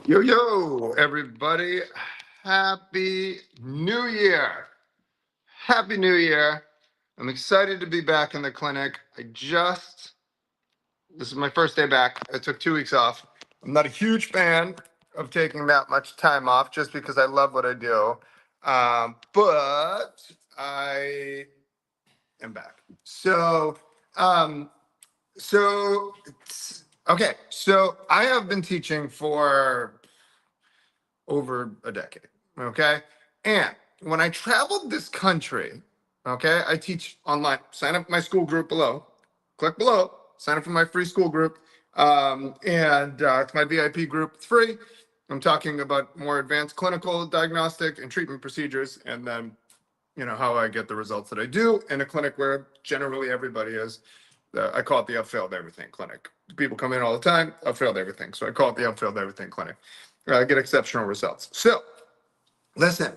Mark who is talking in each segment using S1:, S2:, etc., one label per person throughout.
S1: Yo, yo, everybody. Happy New Year. Happy New Year. I'm excited to be back in the clinic. This is my first day back. I took 2 weeks off. I'm not a huge fan of taking that much time off just because I love what I do. But I am back. Um, so, okay. So I have been teaching for over a decade. Okay. And when I traveled this country, okay, I teach online. Sign up my school group below. Click below. Sign up for my free school group. It's my VIP group. It's free. I'm talking about more advanced clinical diagnostic and treatment procedures, and then how I get the results that I do in a clinic where generally everybody is. I call it the I've failed everything clinic. People come in all the time. I've failed everything, so I call it the I've failed everything clinic. I get exceptional results. So listen,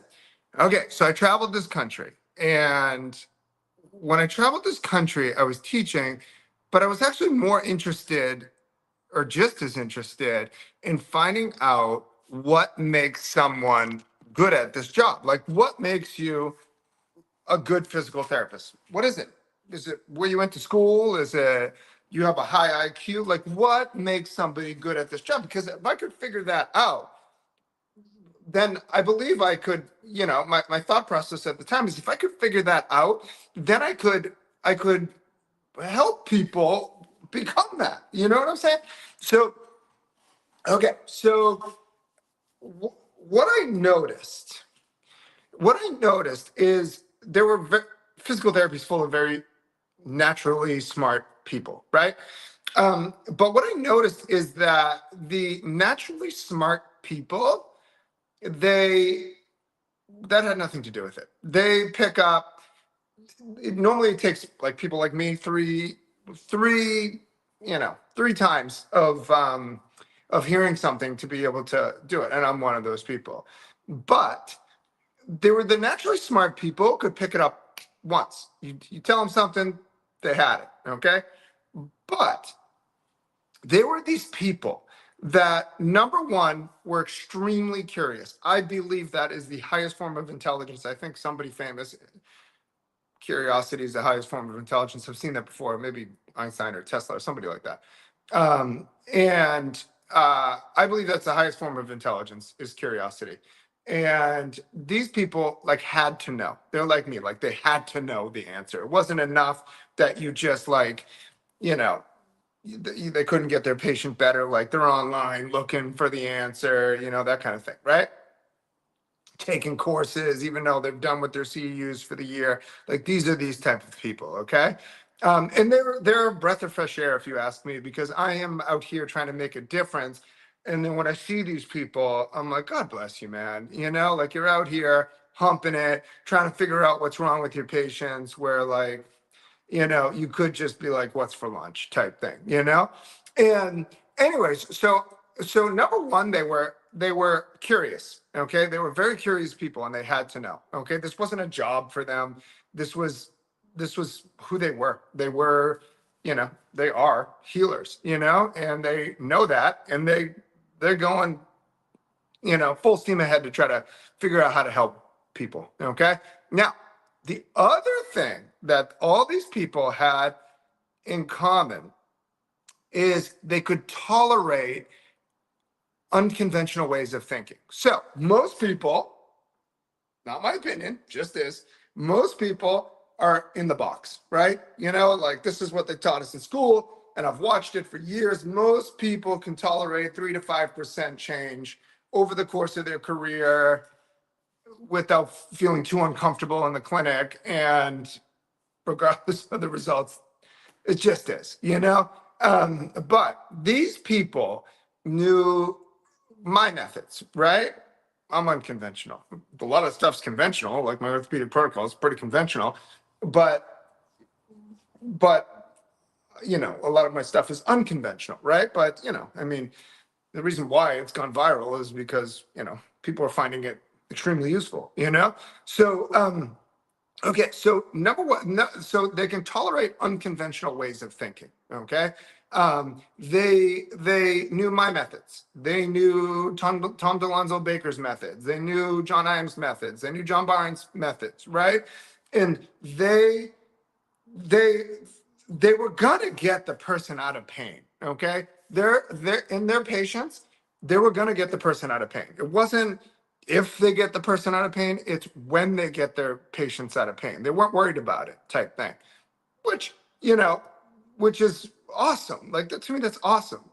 S1: okay. So I traveled this country, and when I traveled this country, I was teaching, but I was actually more interested, or just as interested, in finding out what makes someone good at this job. Like, what makes you a good physical therapist? What is it? Is it where you went to school? Is it you have a high IQ? Like, what makes somebody good at this job? Because if I could figure that out, then I believe I could, my thought process at the time is if I could figure that out, then I could help people become that. You know what I'm saying? So, okay. So what I noticed, is there were physical therapies full of very naturally smart people, right? But what I noticed is that the naturally smart people, they that had nothing to do with it. They pick up. It normally takes like people like me three times of hearing something to be able to do it, and I'm one of those people. But they were the naturally smart people could pick it up once. You tell them something, they had it. Okay, but there were these people that, number one, were extremely curious. I believe that is the highest form of intelligence. I think somebody famous, curiosity is the highest form of intelligence. I've seen that before, maybe Einstein or Tesla or somebody like that. And I believe that's the highest form of intelligence is curiosity. And these people like had to know. They're like me, like they had to know the answer. It wasn't enough that you just like, you know, they couldn't get their patient better, like they're online looking for the answer, that kind of thing, right? Taking courses, even though they've done with their CEUs for the year. Like these type of people, okay? And they're a breath of fresh air, if you ask me, because I am out here trying to make a difference. And then when I see these people, I'm like, God bless you, man. Like you're out here humping it, trying to figure out what's wrong with your patients, where like, you could just be like, what's for lunch type thing. And anyways, so number one, they were curious. Okay. They were very curious people and they had to know. Okay. This wasn't a job for them. This was who they were. They were, they are healers, and they know that, and they're going, full steam ahead to try to figure out how to help people. Okay. Now, the other thing that all these people had in common is they could tolerate unconventional ways of thinking. So most people, not my opinion, just this, most people are in the box, right? Like this is what they taught us in school, and I've watched it for years. Most people can tolerate 3 to 5% change over the course of their career without feeling too uncomfortable in the clinic, and regardless of the results, it just is. But these people knew my methods, right? I'm unconventional. A lot of stuff's conventional, like my orthopedic protocol is pretty conventional, but a lot of my stuff is unconventional, right? But I mean, the reason why it's gone viral is because people are finding it extremely useful. So okay, so number one, no, so they can tolerate unconventional ways of thinking. Okay, They knew my methods. They knew Tom DeLonzo Baker's methods. They knew John Imes' methods. They knew John Barnes' methods, right? And they they were gonna get the person out of pain. Okay, they're in their patients. They were gonna get the person out of pain. It wasn't if they get the person out of pain. It's when they get their patients out of pain. They weren't worried about it, type thing. Which you know, which is awesome. Like that, to me, that's awesome.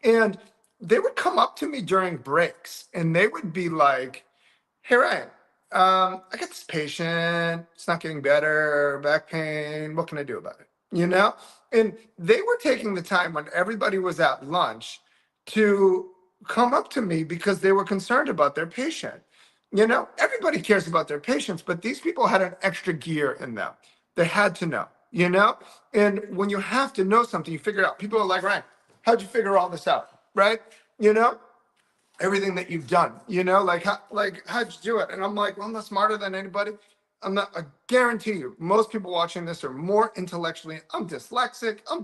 S1: And they would come up to me during breaks, and they would be like, "Hey, Ryan, I got this patient. It's not getting better. Back pain. What can I do about it?" And they were taking the time when everybody was at lunch to come up to me because they were concerned about their patient. Everybody cares about their patients, but these people had an extra gear in them. They had to know. And when you have to know something, you figure it out. People are like, "Ryan, how'd you figure all this out?" Right? You know? Everything that you've done, how'd you do it? And I'm like, well, I'm not smarter than anybody. I guarantee you, most people watching this are more intellectually. I'm dyslexic. I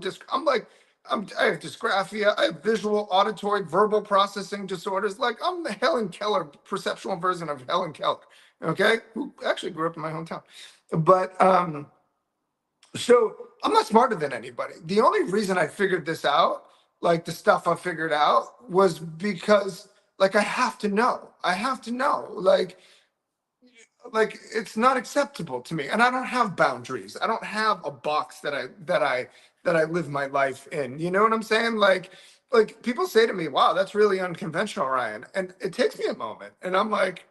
S1: have dysgraphia. I have visual, auditory, verbal processing disorders. Like I'm the Helen Keller perceptual version of Helen Keller. Okay. Who actually grew up in my hometown. But, so I'm not smarter than anybody. The only reason I figured this out, like the stuff I figured out, was because I have to know. I have to know. It's not acceptable to me. And I don't have boundaries. I don't have a box that I live my life in. You know what I'm saying? Like people say to me, "Wow, that's really unconventional, Ryan." And it takes me a moment. And I'm like,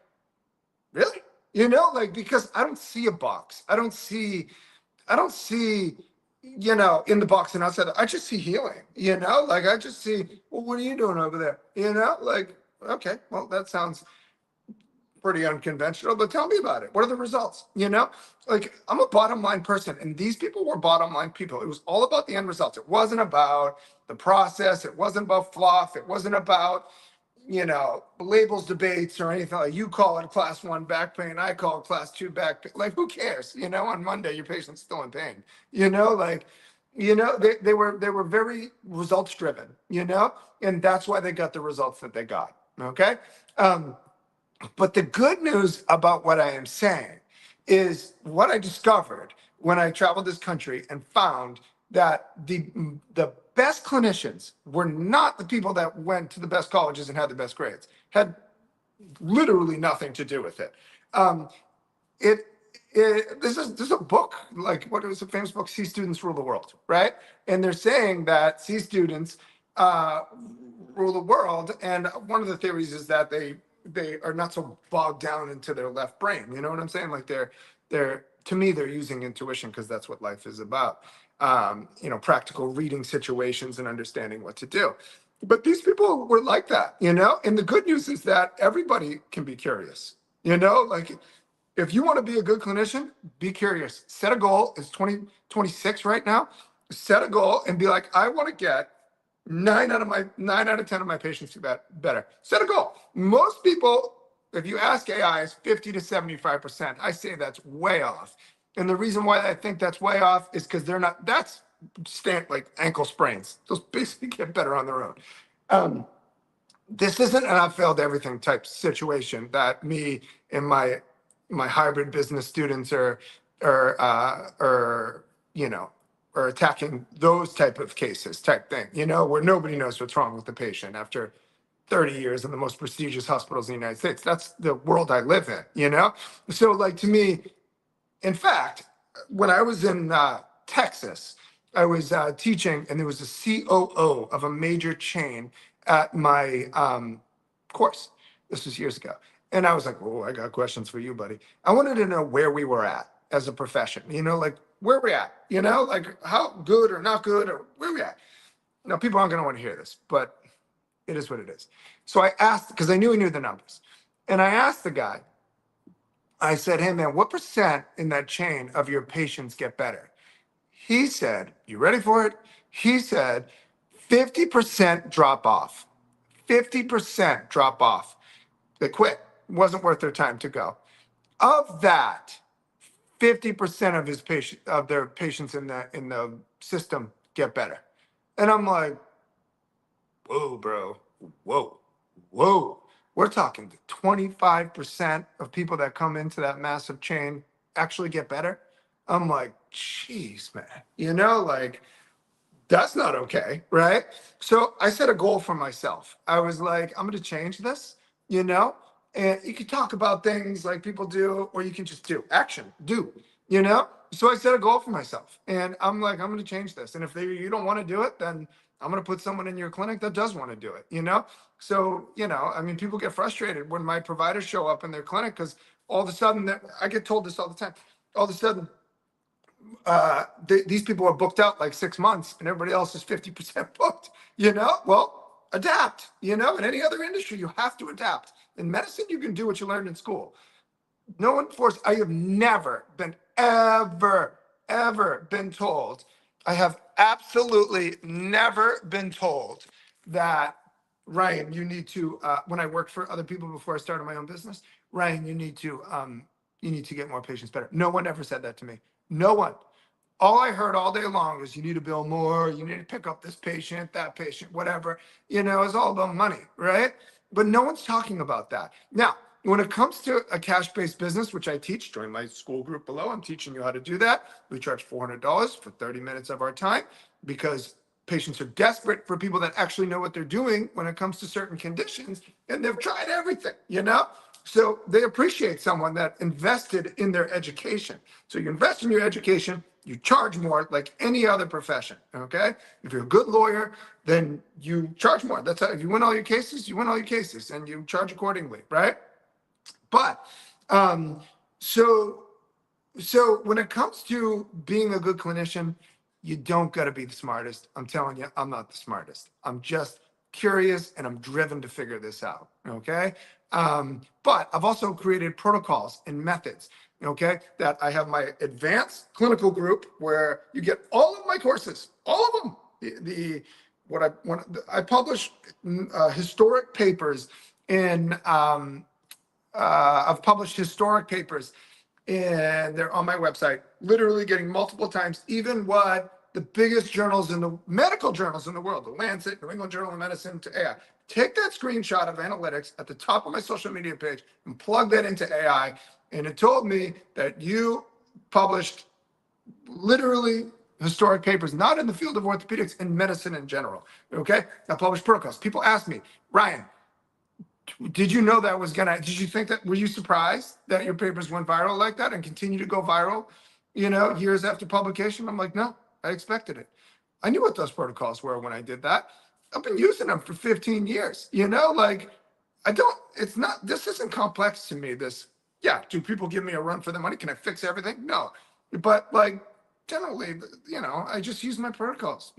S1: really? Because I don't see a box. I don't see, in the box and outside. I just see healing, I just see, well, what are you doing over there? Okay, well, that sounds pretty unconventional, but tell me about it. What are the results? I'm a bottom line person, and these people were bottom line people. It was all about the end results. It wasn't about the process. It wasn't about fluff. It wasn't about labels debates or anything. Like you call it class 1 back pain, I call it class 2 back pain. Like who cares? On Monday your patient's still in pain. They were very results driven. And that's why they got the results that they got. Okay. But the good news about what I am saying is what I discovered when I traveled this country and found that the best clinicians were not the people that went to the best colleges and had the best grades. Had literally nothing to do with it. It this is a book, like what was a famous book, C Students Rule the World, right? And they're saying that C students rule the world, and one of the theories is that they are not so bogged down into their left brain. You know what I'm saying? Like they're to me they're using intuition because that's what life is about. Practical reading situations and understanding what to do. But these people were like that, and the good news is that everybody can be curious, like if you want to be a good clinician, be curious. Set a goal. It's 2026 right now. Set a goal and be like, I want to get 9 out of 10 of my patients to get better. Set a goal. Most people, if you ask AI, is 50 to 75%. I say that's way off. And the reason why I think that's way off is because that's like ankle sprains. Those basically get better on their own. This isn't an I've failed everything type situation that me and my hybrid business students are attacking those type of cases type thing, where nobody knows what's wrong with the patient after 30 years in the most prestigious hospitals in the United States. That's the world I live in. So like to me, in fact, when I was in Texas, I was teaching, and there was a COO of a major chain at my course. This was years ago. And I was like, "Oh, I got questions for you, buddy." I wanted to know where we were at as a profession, like where we at, like how good or not good or where we at. Now, people aren't going to want to hear this, but it is what it is. So I asked, because I knew he knew the numbers. And I asked the guy, I said, "Hey, man, what percent in that chain of your patients get better?" He said, you ready for it? He said, 50% drop off. 50% drop off. They quit. It wasn't worth their time to go. Of that, 50% of their patients in the system get better. And I'm like, whoa, bro, whoa, whoa. We're talking 25% of people that come into that massive chain actually get better. I'm like, geez, man, like that's not okay, right? So I set a goal for myself. I was like, I'm going to change this, you know? And you can talk about things like people do, or you can just do action, do, you know? So I set a goal for myself and I'm like, I'm going to change this. And if you don't want to do it, then I'm going to put someone in your clinic that does want to do it, you know? So, I mean, people get frustrated when my providers show up in their clinic because all of a sudden, I get told this all the time, all of a sudden, these people are booked out like 6 months and everybody else is 50% booked, well, adapt, in any other industry, you have to adapt. In medicine, you can do what you learned in school. No one forced. I have never been ever been told. I have absolutely never been told that, Ryan, you need to, when I worked for other people before I started my own business, Ryan, you need to get more patients better. No one ever said that to me. No one. All I heard all day long is you need to bill more, you need to pick up this patient, that patient, whatever. It's all about money, right? But no one's talking about that. Now, when it comes to a cash-based business, which I teach, join my school group below. I'm teaching you how to do that. We charge $400 for 30 minutes of our time because patients are desperate for people that actually know what they're doing when it comes to certain conditions, and they've tried everything. So they appreciate someone that invested in their education. So you invest in your education, you charge more like any other profession, okay? If you're a good lawyer, then you charge more. That's how, if you win all your cases, you win all your cases and you charge accordingly, right? But so when it comes to being a good clinician, you don't got to be the smartest. I'm telling you, I'm not the smartest. I'm just curious and I'm driven to figure this out. Okay. But I've also created protocols and methods. Okay. That I have my advanced clinical group where you get all of my courses, all of them. I publish historic papers in, I've published historic papers and they're on my website, literally getting multiple times, even what the biggest journals in the medical journals in the world, the Lancet, New England Journal of Medicine to AI. Take that screenshot of analytics at the top of my social media page and plug that into AI. And it told me that you published literally historic papers, not in the field of orthopedics, in medicine in general. Okay. I published protocols. People ask me, Ryan, did you know that was gonna, did you think that, were you surprised that your papers went viral like that and continue to go viral, years after publication? I'm like, no, I expected it. I knew what those protocols were when I did that. I've been using them for 15 years, like this isn't complex to me. Yeah, do people give me a run for the money? Can I fix everything? No. But like generally, I just use my protocols.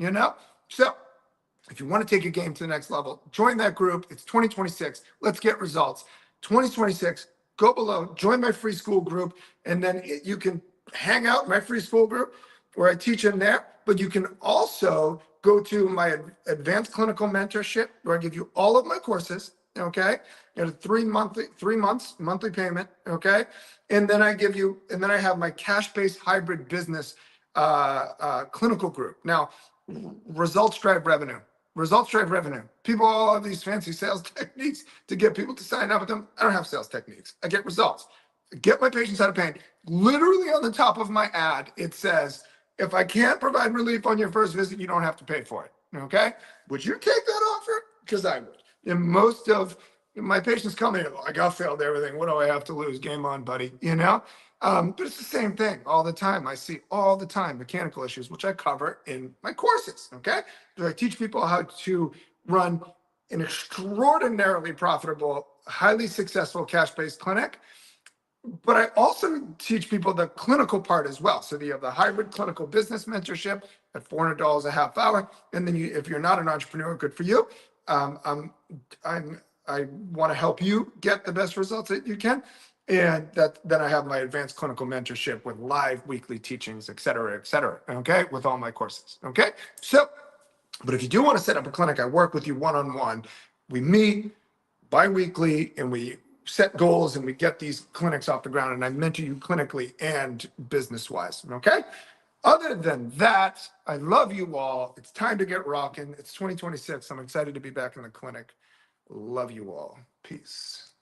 S1: So if you want to take your game to the next level, join that group. It's 2026. Let's get results. 2026, go below, join my free school group, and then you can hang out in my free school group where I teach in there. But you can also go to my advanced clinical mentorship where I give you all of my courses. Okay, you have 3 months monthly payment. Okay, and then I have my cash-based hybrid business clinical group. Now, results drive revenue. Results drive revenue. People all have these fancy sales techniques to get people to sign up with them. I don't have sales techniques. I get results. Get my patients out of pain. Literally on the top of my ad, it says, if I can't provide relief on your first visit, you don't have to pay for it. Okay? Would you take that offer? Because I would. And most of my patients come in like, I failed everything. What do I have to lose? Game on, buddy. But it's the same thing all the time. I see all the time mechanical issues, which I cover in my courses. Okay. So I teach people how to run an extraordinarily profitable, highly successful cash-based clinic. But I also teach people the clinical part as well. So you have the hybrid clinical business mentorship at $400 a half hour. And then if you're not an entrepreneur, good for you. I want to help you get the best results that you can. And then I have my advanced clinical mentorship with live weekly teachings, et cetera, okay, with all my courses, okay? So, but if you do want to set up a clinic, I work with you one-on-one. We meet bi-weekly and we set goals and we get these clinics off the ground and I mentor you clinically and business-wise, okay? Other than that, I love you all. It's time to get rocking. It's 2026. I'm excited to be back in the clinic. Love you all. Peace.